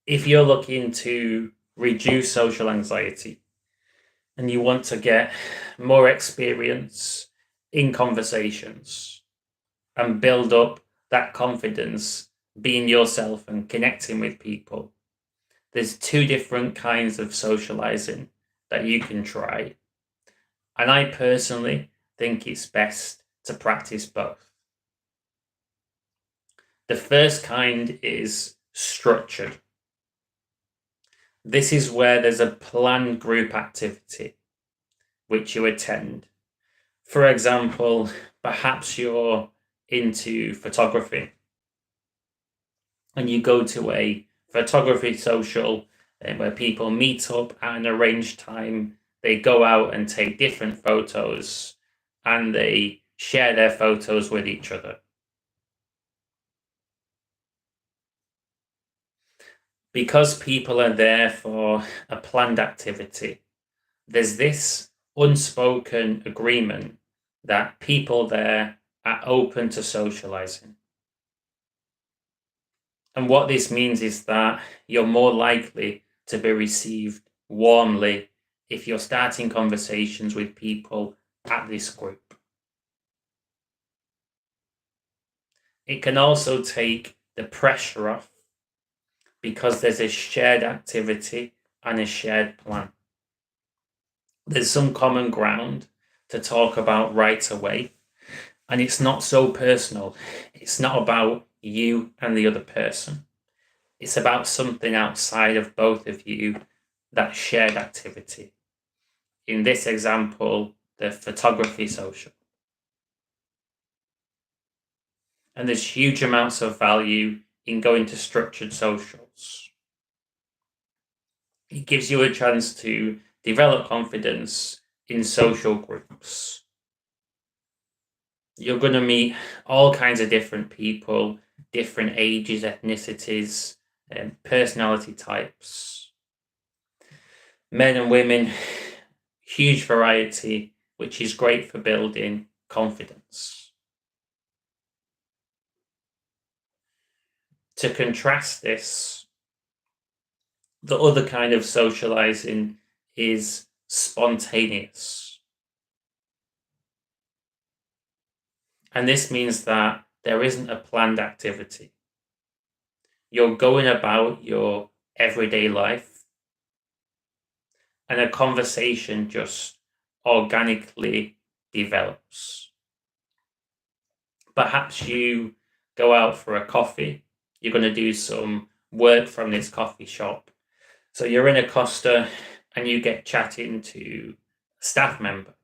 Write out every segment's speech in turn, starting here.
if you're looking to reduce social anxiety and you want to get more experience in conversations and build up that confidence being yourself and connecting with people, there's two different kinds of socializing that you can try. And I personally think it's best to practice both. The first kind is structured. This is where there's a planned group activity which you attend. For example, perhaps you're into photography and you go to a photography social where people meet up at an arranged time. They go out and take different photos and they share their photos with each other. Because people are there for a planned activity, there's this unspoken agreement that people there are open to socializing. And what this means is that you're more likely to be received warmly if you're starting conversations with people at this group. It can also take the pressure off because there's a shared activity and a shared plan. There's some common ground to talk about right away, and it's not so personal. It's not about you and the other person. It's about something outside of both of you, that shared activity. In this example, the photography social. And there's huge amounts of value in going to structured socials. It gives you a chance to develop confidence in social groups. You're going to meet all kinds of different people, different ages, ethnicities, and personality types. Men and women, huge variety, which is great for building confidence. To contrast this, the other kind of socializing is spontaneous. And this means that there isn't a planned activity. You're going about your everyday life, and a conversation just organically develops. Perhaps you go out for a coffee. You're going to do some work from this coffee shop. So you're in a Costa and you get chatting to a staff member.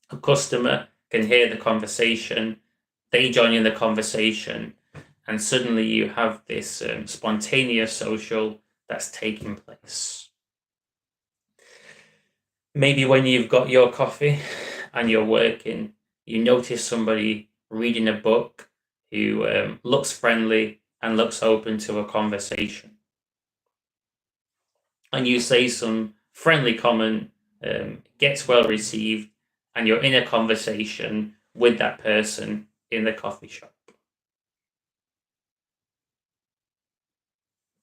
A customer can hear the conversation, they join in the conversation, and suddenly you have this spontaneous social that's taking place. Maybe when you've got your coffee and you're working, you notice somebody reading a book who looks friendly and looks open to a conversation. And you say some friendly comment, gets well received, and you're in a conversation with that person in the coffee shop.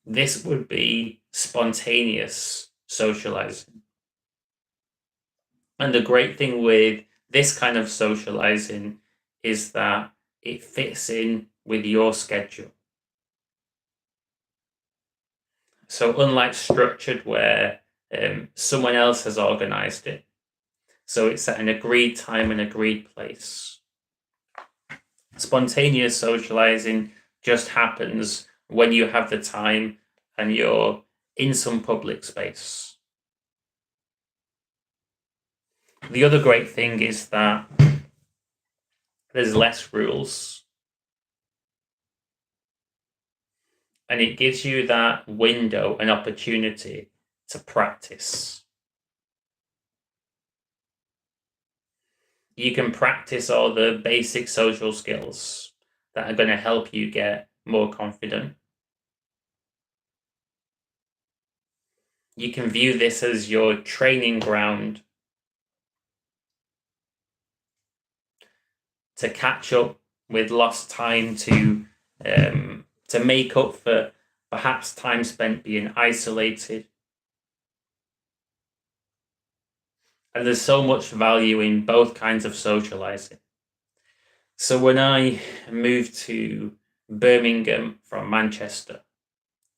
This would be spontaneous socializing. And the great thing with this kind of socializing is that it fits in with your schedule. So unlike structured where someone else has organized it, so it's at an agreed time and agreed place. Spontaneous socializing just happens when you have the time and you're in some public space. The other great thing is that there's less rules. And it gives you that window and opportunity to practice. You can practice all the basic social skills that are going to help you get more confident. You can view this as your training ground to catch up with lost time, to to make up for perhaps time spent being isolated. And there's so much value in both kinds of socializing. So when I moved to Birmingham from Manchester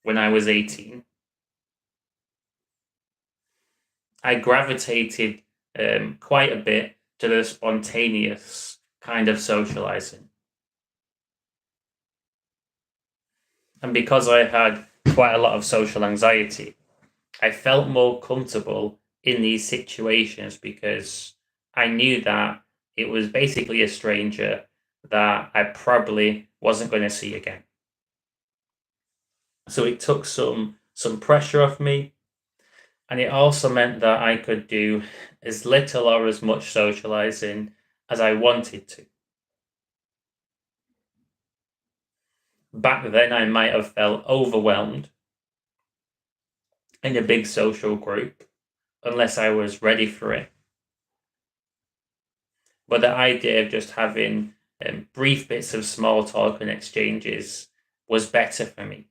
when I was 18, I gravitated quite a bit to the spontaneous kind of socializing. And because I had quite a lot of social anxiety, I felt more comfortable in these situations because I knew that it was basically a stranger that I probably wasn't going to see again. So it took some pressure off me, and it also meant that I could do as little or as much socializing as I wanted to. Back then, I might have felt overwhelmed in a big social group unless I was ready for it. But the idea of just having brief bits of small talk and exchanges was better for me.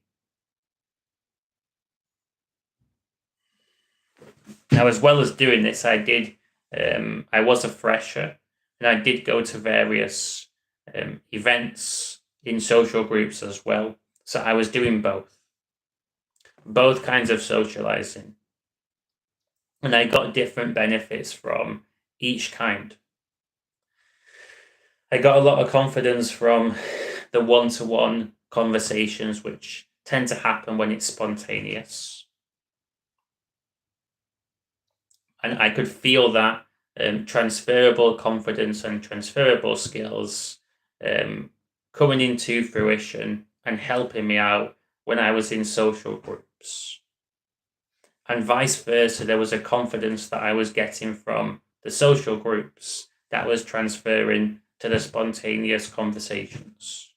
Now, as well as doing this, I was a fresher, and I did go to various events in social groups as well. So I was doing both kinds of socializing. And I got different benefits from each kind. I got a lot of confidence from the one-to-one conversations, which tend to happen when it's spontaneous. And I could feel that transferable confidence and transferable skills coming into fruition and helping me out when I was in social groups. And vice versa, there was a confidence that I was getting from the social groups that was transferring to the spontaneous conversations.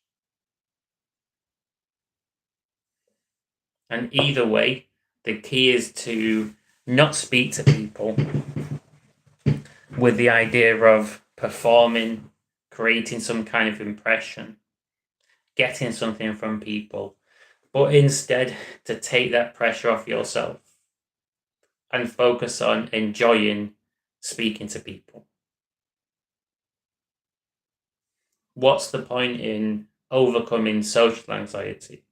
And either way, the key is to not speak to people with the idea of performing, creating some kind of impression, getting something from people, but instead to take that pressure off yourself and focus on enjoying speaking to people. What's the point in overcoming social anxiety?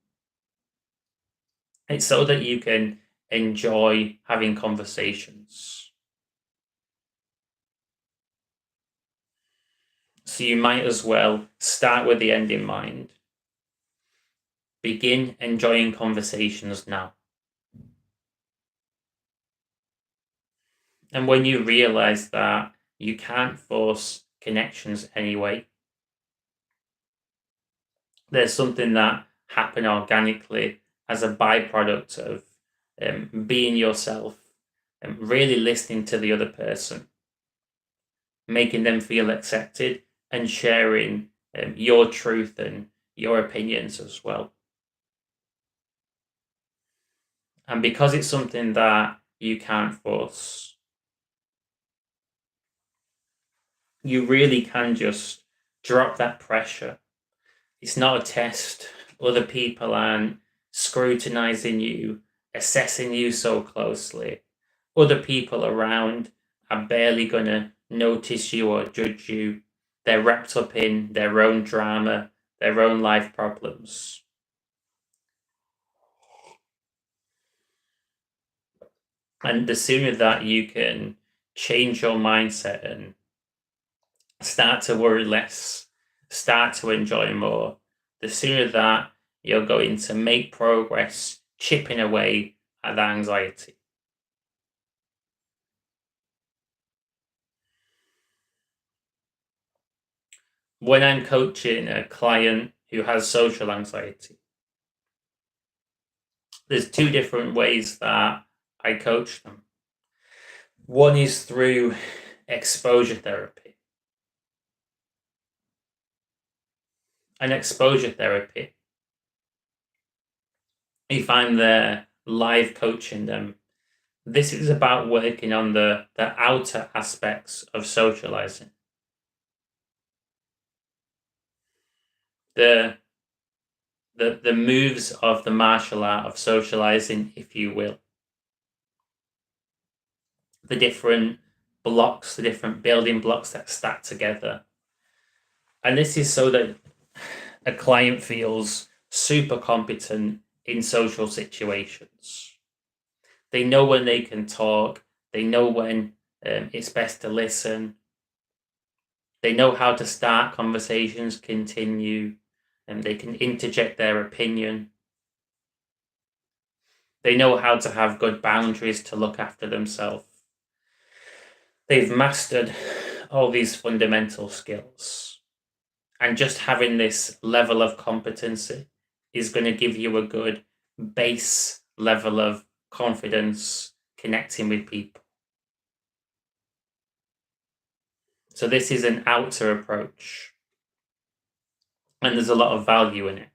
It's so that you can enjoy having conversations. So you might as well start with the end in mind. Begin enjoying conversations now. And when you realize that you can't force connections anyway, there's something that happen organically as a byproduct of being yourself and really listening to the other person, making them feel accepted and sharing your truth and your opinions as well. And because it's something that you can't force, you really can just drop that pressure. It's not a test. Other people aren't scrutinizing you, assessing you so closely. Other people around are barely going to notice you or judge you. They're wrapped up in their own drama, their own life problems. And the sooner that you can change your mindset and start to worry less, start to enjoy more, the sooner that you're going to make progress, chipping away at that anxiety. When I'm coaching a client who has social anxiety, there's two different ways that I coach them. One is through exposure therapy. And exposure therapy, if I'm there live coaching them, this is about working on the outer aspects of socializing. The the moves of the martial art of socializing, if you will. The different blocks, the different building blocks that stack together. And this is so that a client feels super competent in social situations. They know when they can talk. They know when it's best to listen. They know how to start conversations, continue, and they can interject their opinion. They know how to have good boundaries to look after themselves. They've mastered all these fundamental skills. And just having this level of competency is going to give you a good base level of confidence connecting with people. So this is an outer approach. And there's a lot of value in it.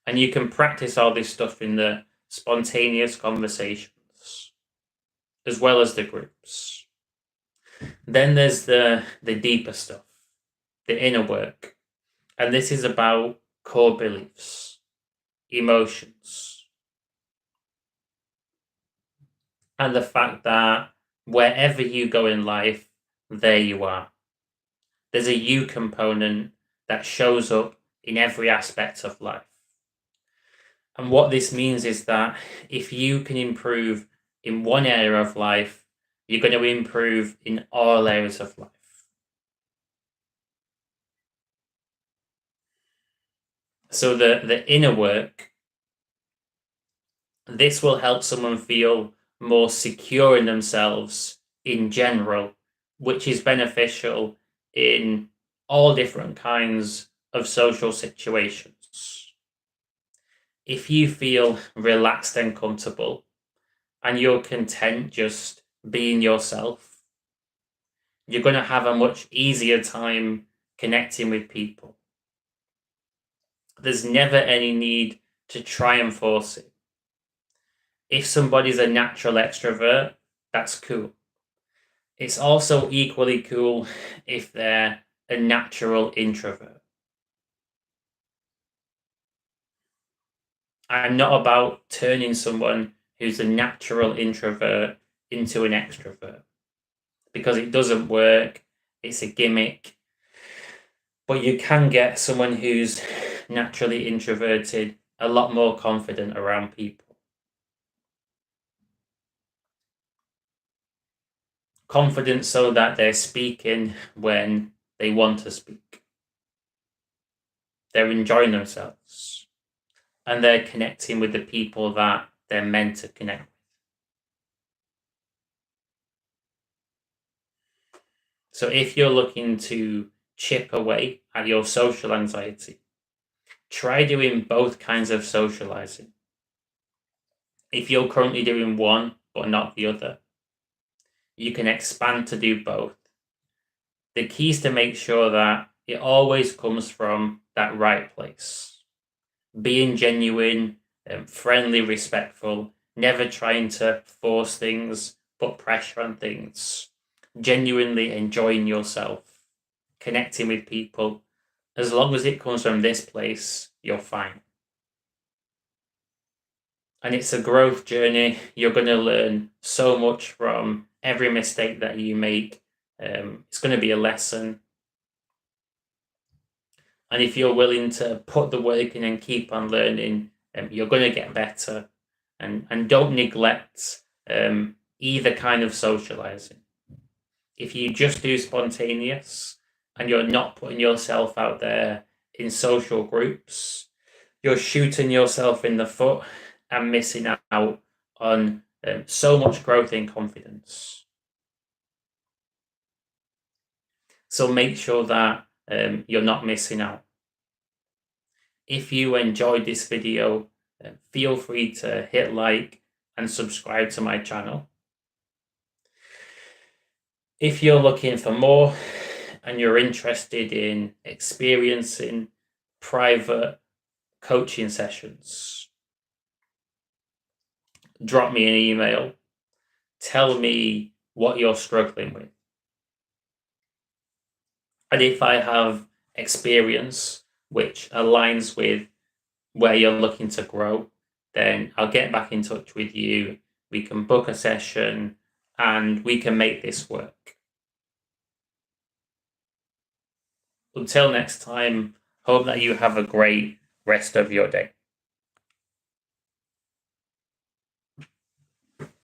And you can practice all this stuff in the spontaneous conversations, as well as the groups. Then there's the deeper stuff, the inner work. And this is about core beliefs, emotions, and the fact that wherever you go in life, there you are. There's a you component that shows up in every aspect of life. And what this means is that if you can improve in one area of life, you're going to improve in all areas of life. So the inner work, this will help someone feel more secure in themselves in general, which is beneficial in all different kinds of social situations. If you feel relaxed and comfortable and you're content just being yourself, you're going to have a much easier time connecting with people. There's never any need to try and force it. If somebody's a natural extrovert, that's cool. It's also equally cool if they're a natural introvert. I'm not about turning someone who's a natural introvert into an extrovert, because it doesn't work. It's a gimmick. But you can get someone who's naturally introverted a lot more confident around people. Confident so that they're speaking when they want to speak. They're enjoying themselves. And they're connecting with the people that they're meant to connect with. So if you're looking to chip away at your social anxiety, try doing both kinds of socializing. If you're currently doing one but not the other, you can expand to do both. The key is to make sure that it always comes from that right place. Being genuine, friendly, respectful, never trying to force things, put pressure on things, genuinely enjoying yourself, connecting with people. As long as it comes from this place, you're fine. And it's a growth journey. You're going to learn so much from every mistake that you make. It's going to be a lesson. And if you're willing to put the work in and keep on learning, you're going to get better. And don't neglect either kind of socializing. If you just do spontaneous and you're not putting yourself out there in social groups, you're shooting yourself in the foot and missing out on so much growth in confidence. So make sure that you're not missing out. If you enjoyed this video, feel free to hit like and subscribe to my channel. If you're looking for more and you're interested in experiencing private coaching sessions, drop me an email. Tell me what you're struggling with. And if I have experience which aligns with where you're looking to grow, then I'll get back in touch with you. We can book a session and we can make this work. Until next time, hope that you have a great rest of your day.